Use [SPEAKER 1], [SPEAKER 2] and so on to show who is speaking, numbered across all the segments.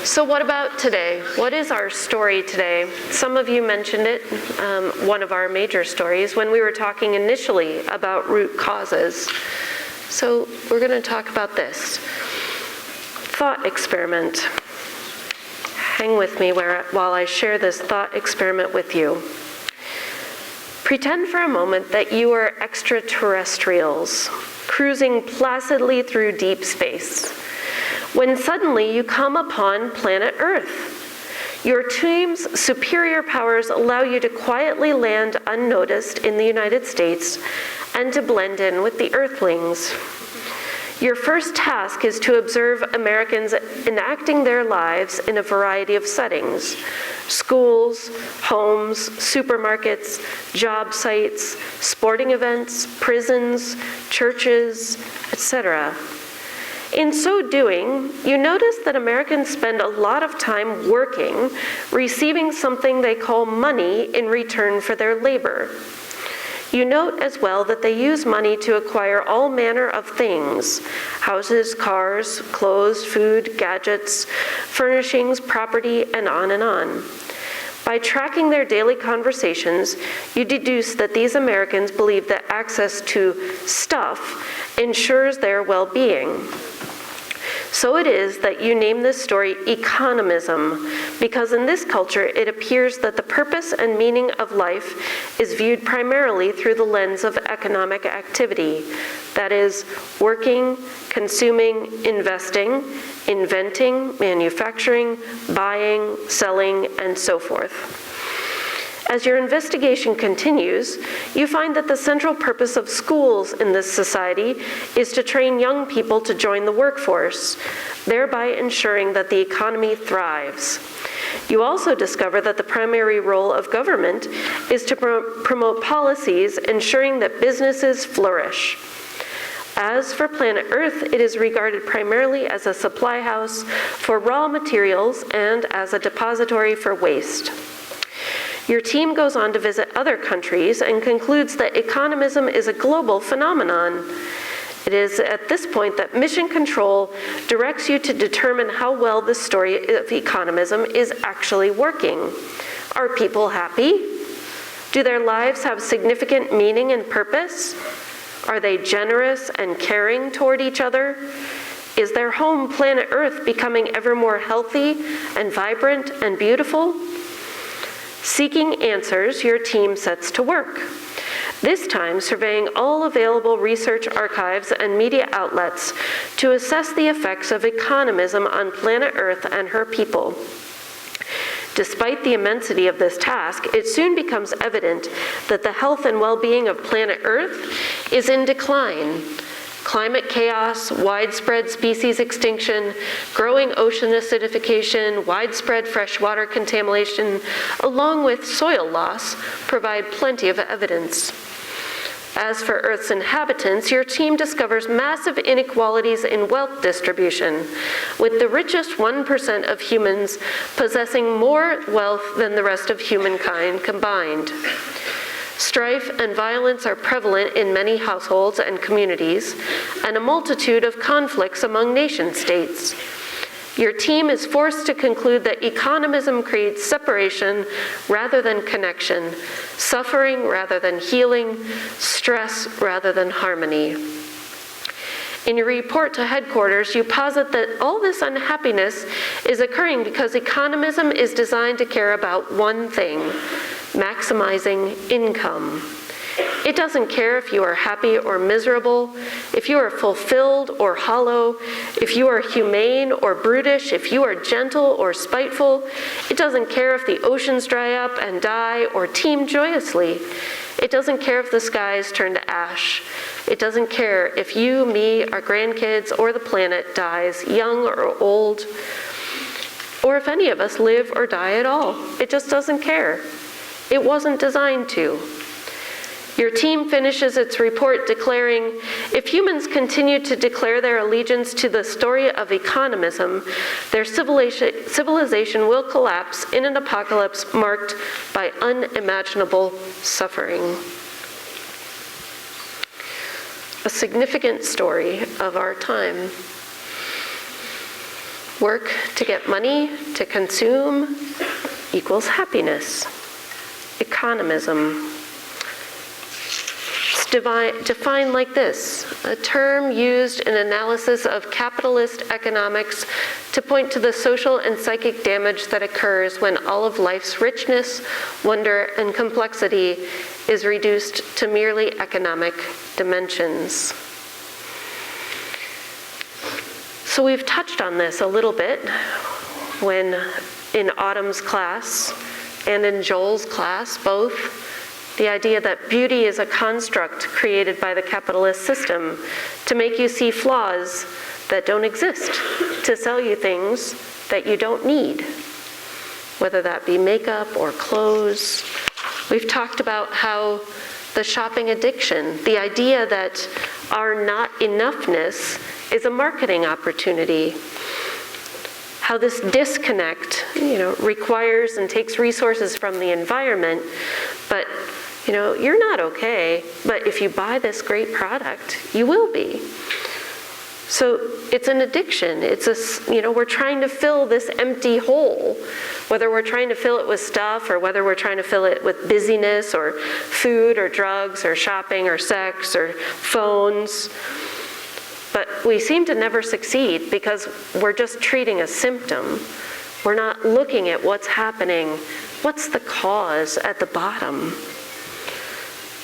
[SPEAKER 1] So what about today? What is our story today? Some of you mentioned it, one of our major stories, when we were talking initially about root causes. So we're going to talk about this. Thought experiment. Hang with me while I share this thought experiment with you. Pretend for a moment that you are extraterrestrials, cruising placidly through deep space, when suddenly you come upon planet Earth. Your team's superior powers allow you to quietly land unnoticed in the United States and to blend in with the Earthlings. Your first task is to observe Americans enacting their lives in a variety of settings: schools, homes, supermarkets, job sites, sporting events, prisons, churches, etc. In so doing, you notice that Americans spend a lot of time working, receiving something they call money in return for their labor. You note as well that they use money to acquire all manner of things: houses, cars, clothes, food, gadgets, furnishings, property, and on and on. By tracking their daily conversations, you deduce that these Americans believe that access to stuff ensures their well-being. So it is that you name this story economism, because in this culture it appears that the purpose and meaning of life is viewed primarily through the lens of economic activity. That is, working, consuming, investing, inventing, manufacturing, buying, selling, and so forth. As your investigation continues, you find that the central purpose of schools in this society is to train young people to join the workforce, thereby ensuring that the economy thrives. You also discover that the primary role of government is to promote policies ensuring that businesses flourish. As for planet Earth, it is regarded primarily as a supply house for raw materials and as a depository for waste. Your team goes on to visit other countries and concludes that economism is a global phenomenon. It is at this point that Mission Control directs you to determine how well this story of economism is actually working. Are people happy? Do their lives have significant meaning and purpose? Are they generous and caring toward each other? Is their home planet Earth becoming ever more healthy and vibrant and beautiful? Seeking answers, your team sets to work, this time surveying all available research archives and media outlets to assess the effects of economism on planet Earth and her people. Despite the immensity of this task, it soon becomes evident that the health and well-being of planet Earth is in decline. Climate chaos, widespread species extinction, growing ocean acidification, widespread freshwater contamination, along with soil loss, provide plenty of evidence. As for Earth's inhabitants, your team discovers massive inequalities in wealth distribution, with the richest 1% of humans possessing more wealth than the rest of humankind combined. Strife and violence are prevalent in many households and communities, and a multitude of conflicts among nation-states. Your team is forced to conclude that economism creates separation rather than connection, suffering rather than healing, stress rather than harmony. In your report to headquarters, you posit that all this unhappiness is occurring because economism is designed to care about one thing: maximizing income. It doesn't care if you are happy or miserable, if you are fulfilled or hollow, if you are humane or brutish, if you are gentle or spiteful. It doesn't care if the oceans dry up and die or teem joyously. It doesn't care if the skies turn to ash. It doesn't care if you, me, our grandkids, or the planet dies, young or old, or if any of us live or die at all. It just doesn't care. It wasn't designed to. Your team finishes its report declaring, if humans continue to declare their allegiance to the story of economism, their civilization will collapse in an apocalypse marked by unimaginable suffering. A significant story of our time. Work to get money, to consume, equals happiness. Economism. It's defined like this: a term used in analysis of capitalist economics to point to the social and psychic damage that occurs when all of life's richness, wonder, and complexity is reduced to merely economic dimensions. So we've touched on this a little bit when in Autumn's class and in Joel's class, both, the idea that beauty is a construct created by the capitalist system to make you see flaws that don't exist, to sell you things that you don't need, whether that be makeup or clothes. We've talked about how the shopping addiction, the idea that our not enoughness is a marketing opportunity, how this disconnect, requires and takes resources from the environment, but you're not okay, but if you buy this great product, you will be. So it's an addiction. It's we're trying to fill this empty hole, whether we're trying to fill it with stuff or whether we're trying to fill it with busyness or food or drugs or shopping or sex or phones. But we seem to never succeed because we're just treating a symptom. We're not looking at what's happening. What's the cause at the bottom?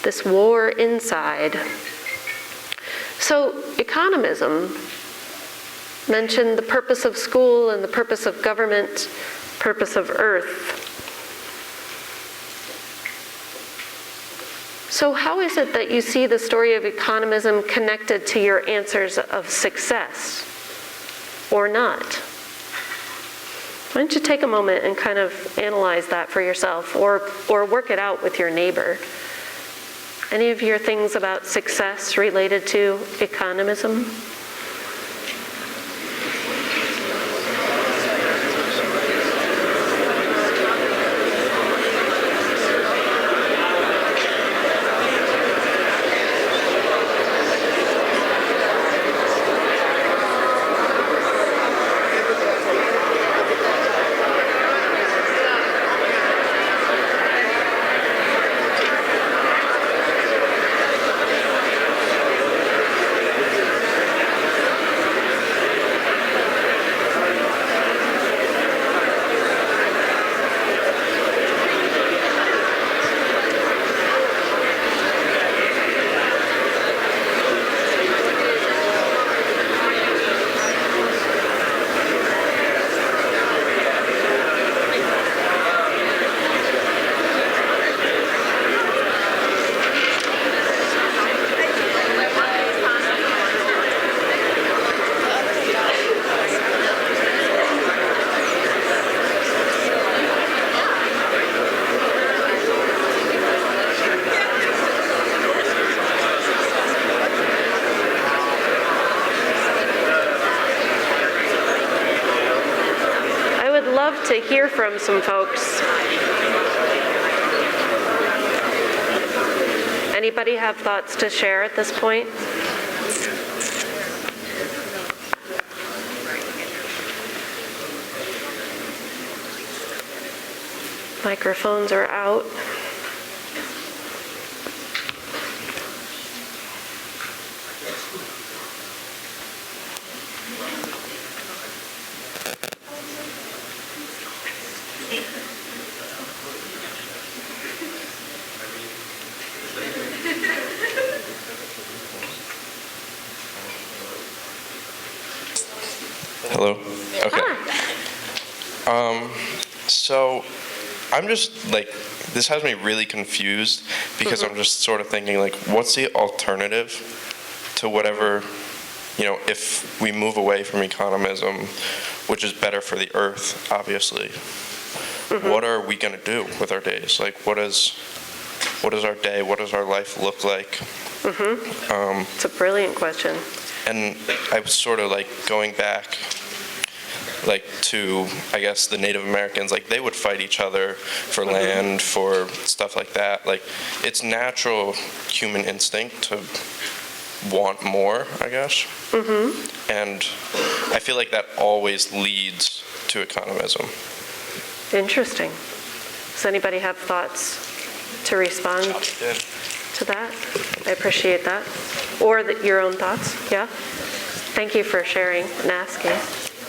[SPEAKER 1] This war inside. So economism mentioned the purpose of school and the purpose of government, purpose of earth. So how is it that you see the story of economism connected to your answers of success or not? Why don't you take a moment and kind of analyze that for yourself or work it out with your neighbor? Any of your things about success related to economism? To hear from some folks. Anybody have thoughts to share at this point? Microphones are out.
[SPEAKER 2] Hello? Okay. So I'm just this has me really confused because I'm just sort of thinking what's the alternative to whatever, if we move away from economism, which is better for the earth, obviously. What are we going to do with our days? What is our day? What does our life look like?
[SPEAKER 1] It's a brilliant question.
[SPEAKER 2] And I was sort of going back to, I guess, the Native Americans, they would fight each other for land, for stuff like that. It's natural human instinct to want more, I guess. And I feel like that always leads to economism.
[SPEAKER 1] Interesting. Does anybody have thoughts to respond to that? I appreciate that. Or your own thoughts, yeah? Thank you for sharing and asking.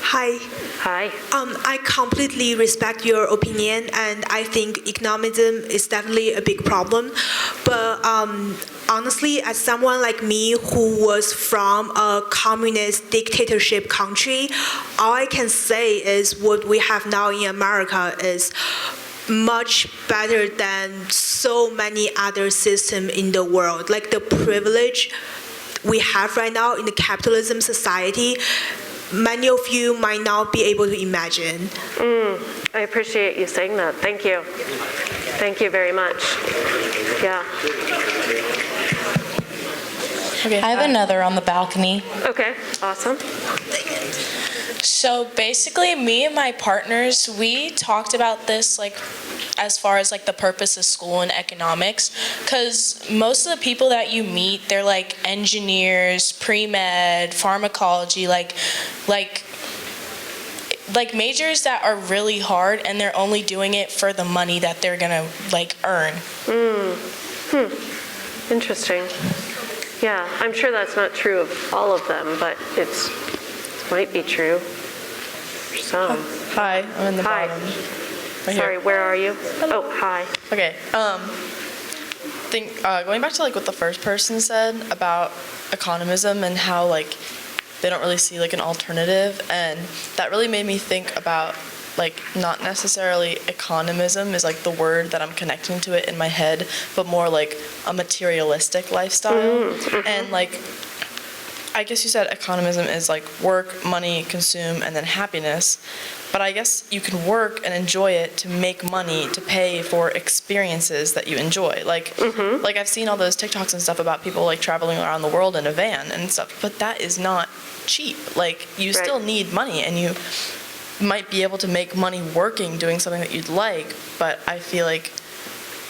[SPEAKER 3] Hi.
[SPEAKER 1] Hi.
[SPEAKER 3] I completely respect your opinion, and I think economism is definitely a big problem. But honestly, as someone like me who was from a communist dictatorship country, all I can say is what we have now in America is much better than so many other systems in the world. Like the privilege we have right now in the capitalism society, many of you might not be able to imagine.
[SPEAKER 1] I appreciate you saying that. Thank you. Thank you very much. Yeah.
[SPEAKER 4] Okay, I have another on the balcony.
[SPEAKER 1] Okay, awesome.
[SPEAKER 4] So basically, me and my partners, we talked about this like as far as like the purpose of school and economics, because most of the people that you meet, they're like engineers, pre-med, pharmacology, like majors that are really hard, and they're only doing it for the money that they're gonna like earn.
[SPEAKER 1] Interesting. Yeah, I'm sure that's not true of all of them, but it might be true for some.
[SPEAKER 5] Hi, I'm in the
[SPEAKER 1] Hi.
[SPEAKER 5] bottom. Right
[SPEAKER 1] Sorry,
[SPEAKER 5] here.
[SPEAKER 1] where are you? Oh, hi.
[SPEAKER 5] Okay. Going back to like what the first person said about economism and how like they don't really see like an alternative, and that really made me think about like not necessarily economism is like the word that I'm connecting to it in my head, but more like a materialistic lifestyle. And like I guess you said economism is like work, money, consume, and then happiness. But I guess you can work and enjoy it to make money to pay for experiences that you enjoy. Like I've seen all those TikToks and stuff about people like traveling around the world in a van and stuff, but that is not cheap. Like you still need money, and you might be able to make money working doing something that you'd like, but I feel like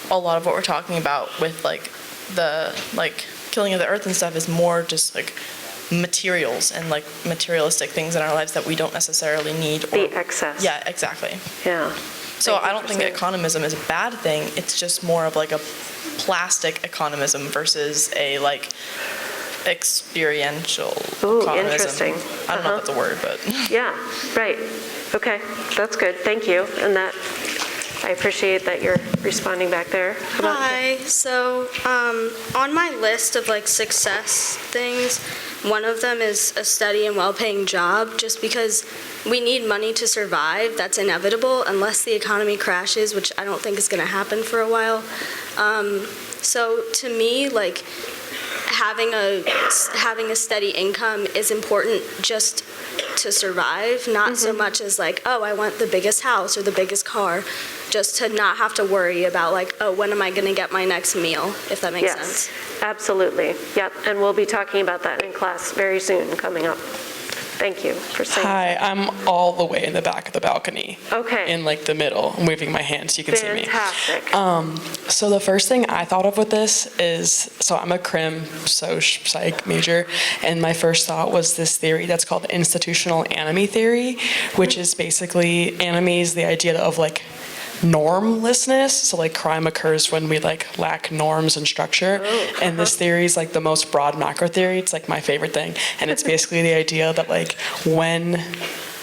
[SPEAKER 5] a lot of what we're talking about with like the like killing of the earth and stuff is more just like materials and like materialistic things in our lives that we don't necessarily need.
[SPEAKER 1] The excess.
[SPEAKER 5] Yeah, exactly.
[SPEAKER 1] Yeah.
[SPEAKER 5] So I don't think economism is a bad thing. It's just more of like a plastic economism versus a like experiential economism.
[SPEAKER 1] Interesting.
[SPEAKER 5] I don't know if that's a word, but
[SPEAKER 1] Yeah, right. Okay, that's good. Thank you. And that, I appreciate that you're responding back there. How about you?
[SPEAKER 6] Hi. So, on my list of like success things, one of them is a steady and well-paying job, just because we need money to survive. That's inevitable unless the economy crashes, which I don't think is going to happen for a while. So to me, like having a steady income is important just to survive, not so much as like, oh, I want the biggest house or the biggest car, just to not have to worry about like, oh, when am I going to get my next meal, if that makes sense.
[SPEAKER 1] Absolutely. Yep. And we'll be talking about that in class very soon coming up. Thank you for saying
[SPEAKER 7] Hi, I'm all the way in the back of the balcony.
[SPEAKER 1] Okay.
[SPEAKER 7] In like the middle. I'm waving my hand so you can see me.
[SPEAKER 1] Fantastic.
[SPEAKER 7] So the first thing I thought of with this is, so I'm a crim psych major, and my first thought was this theory that's called the institutional enemy theory, which is basically enemies, the idea of like normlessness. So like crime occurs when we like lack norms and structure. And this theory is like the most broad macro theory. It's like my favorite thing. And it's basically the idea that like when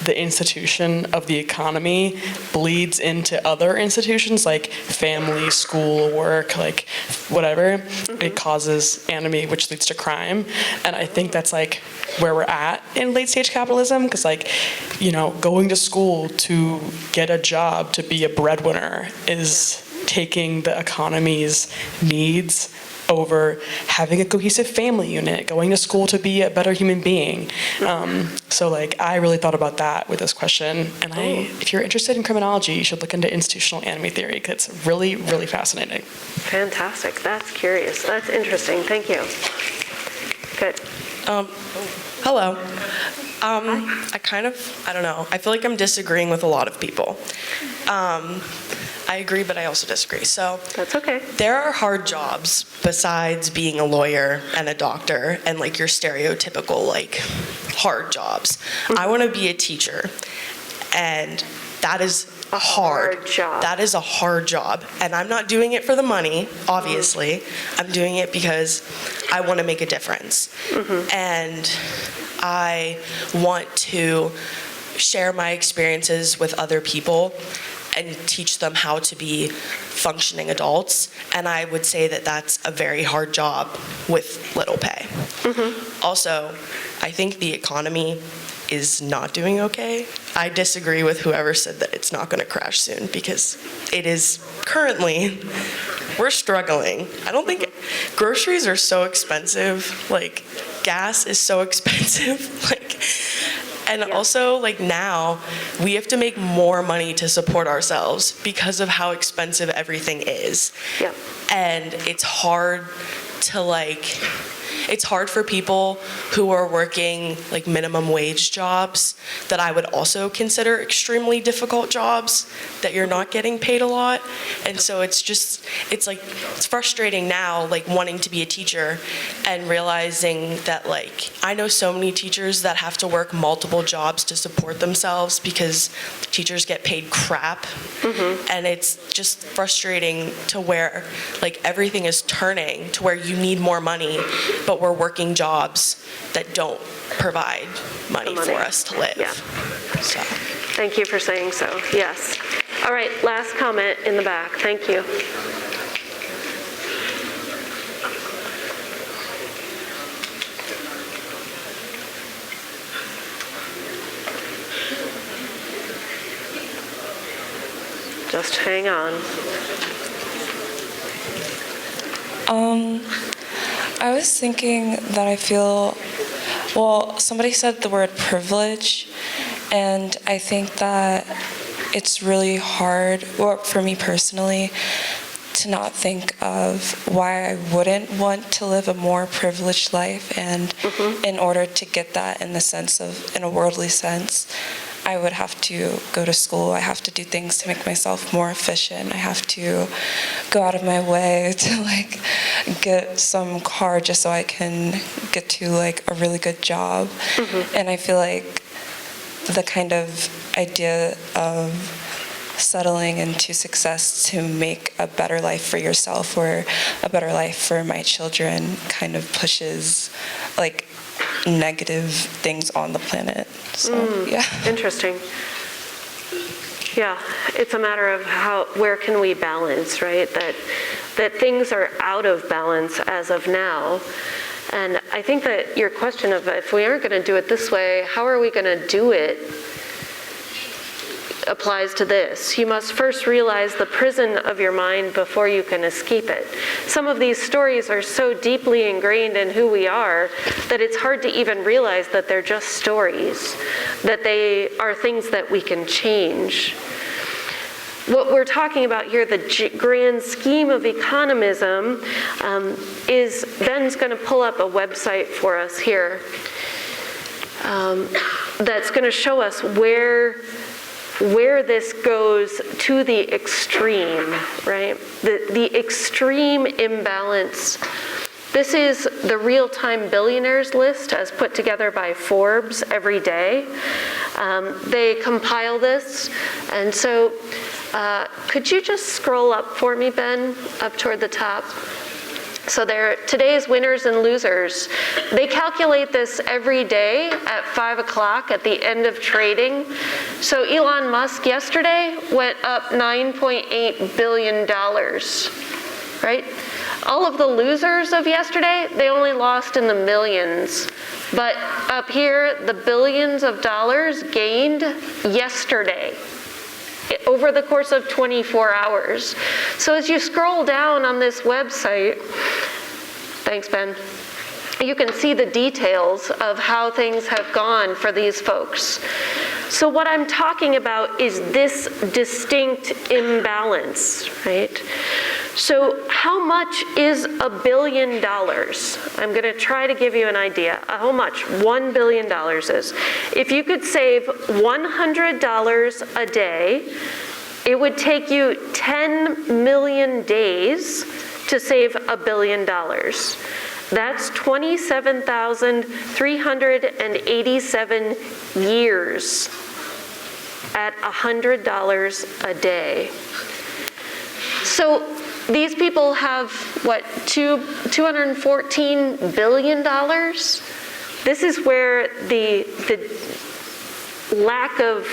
[SPEAKER 7] the institution of the economy bleeds into other institutions like family, school, work, like whatever, it causes enemy, which leads to crime. And I think that's like where we're at in late stage capitalism, because like, you know, going to school to get a job, to be a breadwinner is taking the economy's needs over having a cohesive family unit, going to school to be a better human being. So like I really thought about that with this question, and if you're interested in criminology, you should look into institutional enemy theory, because it's really, really fascinating.
[SPEAKER 1] Fantastic. That's curious. That's interesting. Thank you. Good.
[SPEAKER 8] Hello. I don't know. I feel like I'm disagreeing with a lot of people. I agree, but I also disagree. So
[SPEAKER 1] That's okay.
[SPEAKER 8] there are hard jobs besides being a lawyer and a doctor and like your stereotypical like hard jobs. I want to be a teacher, and that is
[SPEAKER 1] A hard job.
[SPEAKER 8] That is a hard job, and I'm not doing it for the money, obviously. I'm doing it because I want to make a difference. And I want to share my experiences with other people and teach them how to be functioning adults. And I would say that that's a very hard job with little pay. Also, I think the economy is not doing okay. I disagree with whoever said that it's not going to crash soon, because it is currently, we're struggling. I don't think groceries are so expensive. Like, gas is so expensive. And also, like, now we have to make more money to support ourselves because of how expensive everything is.
[SPEAKER 1] Yep.
[SPEAKER 8] And it's hard to, like, it's hard for people who are working like minimum wage jobs that I would also consider extremely difficult jobs that you're not getting paid a lot. And so it's frustrating now, like wanting to be a teacher and realizing that like I know so many teachers that have to work multiple jobs to support themselves because teachers get paid crap. And it's just frustrating to where like everything is turning to where you need more money, but we're working jobs that don't provide money for us to live.
[SPEAKER 1] Yeah.
[SPEAKER 8] So.
[SPEAKER 1] Thank you for saying so. Yes. All right, last comment in the back. Thank you. Just hang on.
[SPEAKER 9] I was thinking that I feel, well, somebody said the word privilege, and I think that it's really hard, or for me personally, to not think of why I wouldn't want to live a more privileged life, and in order to get that in a worldly sense, I would have to go to school. I have to do things to make myself more efficient. I have to go out of my way to like get some car just so I can get to like a really good job. And I feel like the kind of idea of settling into success to make a better life for yourself or a better life for my children kind of pushes like negative things on the planet. So, yeah.
[SPEAKER 1] Interesting. Yeah, it's a matter of where can we balance, right? That things are out of balance as of now. And I think that your question of if we aren't going to do it this way, how are we going to do it, applies to this. You must first realize the prison of your mind before you can escape it. Some of these stories are so deeply ingrained in who we are that it's hard to even realize that they're just stories, that they are things that we can change. What we're talking about here, the grand scheme of economism, is Ben's going to pull up a website for us here that's going to show us where this goes to the extreme, right? The extreme imbalance. This is the real-time billionaires list as put together by Forbes every day. They compile this, and so could you just scroll up for me, Ben, up toward the top? So today's winners and losers. They calculate this every day at 5 o'clock at the end of trading. So Elon Musk yesterday went up $9.8 billion, right? All of the losers of yesterday, they only lost in the millions. But up here, the billions of dollars gained yesterday, over the course of 24 hours. So as you scroll down on this website, thanks, Ben, you can see the details of how things have gone for these folks. So what I'm talking about is this distinct imbalance, right? So how much is $1 billion? I'm going to try to give you an idea how much $1 billion is. If you could save $100 a day It would take you 10 million days to save $1 billion. That's 27,387 years at $100 a day. So these people have, what, $214 billion? This is where the lack of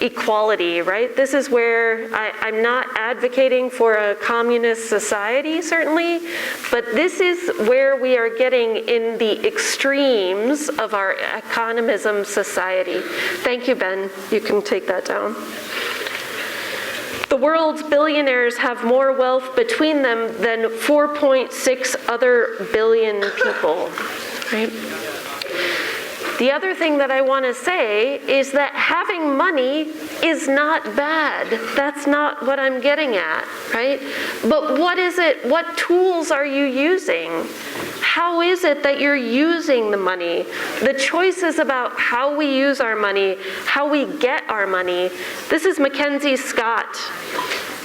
[SPEAKER 1] equality, right? This is where I'm not advocating for a communist society, certainly, but this is where we are getting in the extremes of our economism society. Thank you, Ben. You can take that down. The world's billionaires have more wealth between them than 4.6 other billion people, right? The other thing that I want to say is that having money is not bad. That's not what I'm getting at, right? But what is it? What tools are you using? How is it that you're using the money? The choices about how we use our money, how we get our money. This is Mackenzie Scott.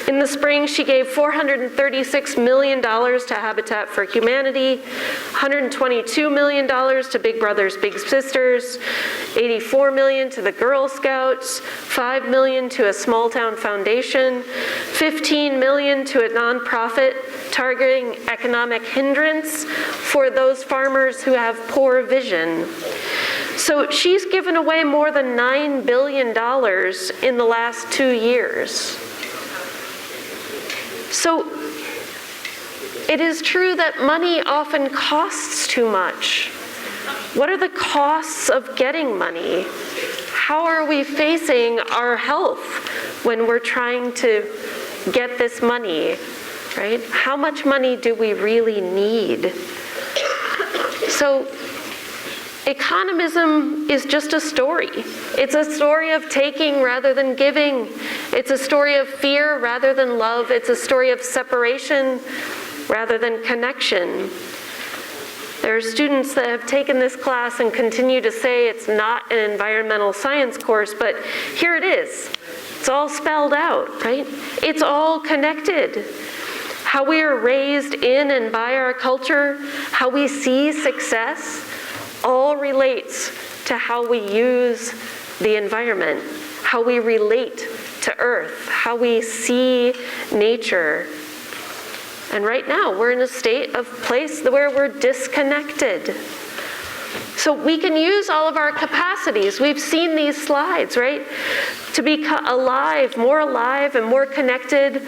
[SPEAKER 1] In the spring, she gave $436 million to Habitat for Humanity, $122 million to Big Brothers Big Sisters, $84 million to the Girl Scouts, $5 million to a small town foundation, $15 million to a nonprofit targeting economic hindrance for those farmers who have poor vision. So she's given away more than $9 billion in the last 2 years. So it is true that money often costs too much. What are the costs of getting money? How are we facing our health when we're trying to get this money, right? How much money do we really need? So economism is just a story. It's a story of taking rather than giving. It's a story of fear rather than love. It's a story of separation rather than connection. There are students that have taken this class and continue to say it's not an environmental science course, but here it is. It's all spelled out, right? It's all connected. How we are raised in and by our culture, how we see success, all relates to how we use the environment, how we relate to Earth, how we see nature. And right now, we're in a state of place where we're disconnected. So we can use all of our capacities. We've seen these slides, right? To be alive and more connected,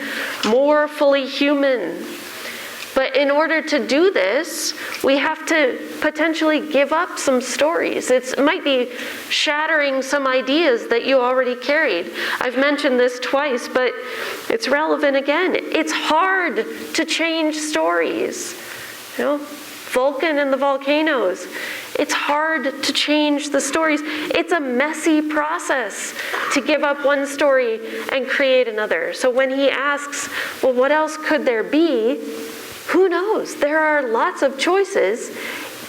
[SPEAKER 1] more fully human. But in order to do this, we have to potentially give up some stories. It might be shattering some ideas that you already carried. I've mentioned this twice, but it's relevant again. It's hard to change stories. You know, Vulcan and the volcanoes. It's hard to change the stories. It's a messy process to give up one story and create another. So when he asks, well, what else could there be? Who knows? There are lots of choices,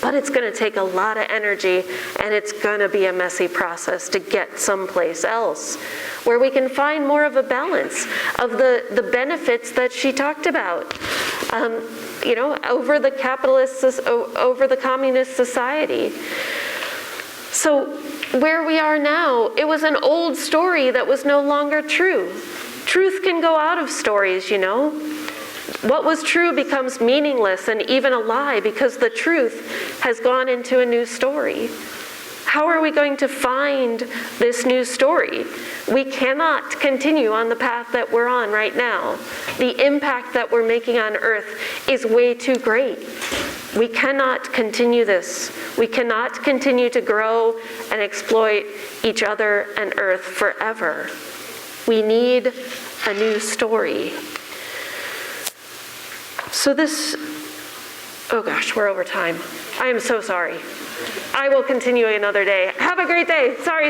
[SPEAKER 1] but it's going to take a lot of energy, and it's going to be a messy process to get someplace else where we can find more of a balance of the benefits that she talked about, you know, over the communist society. So where we are now, it was an old story that was no longer true. Truth can go out of stories, you know. What was true becomes meaningless and even a lie because the truth has gone into a new story. How are we going to find this new story? We cannot continue on the path that we're on right now. The impact that we're making on Earth is way too great. We cannot continue this. We cannot continue to grow and exploit each other and Earth forever. We need a new story. So this, oh gosh, we're over time. I am so sorry. I will continue another day. Have a great day. Sorry.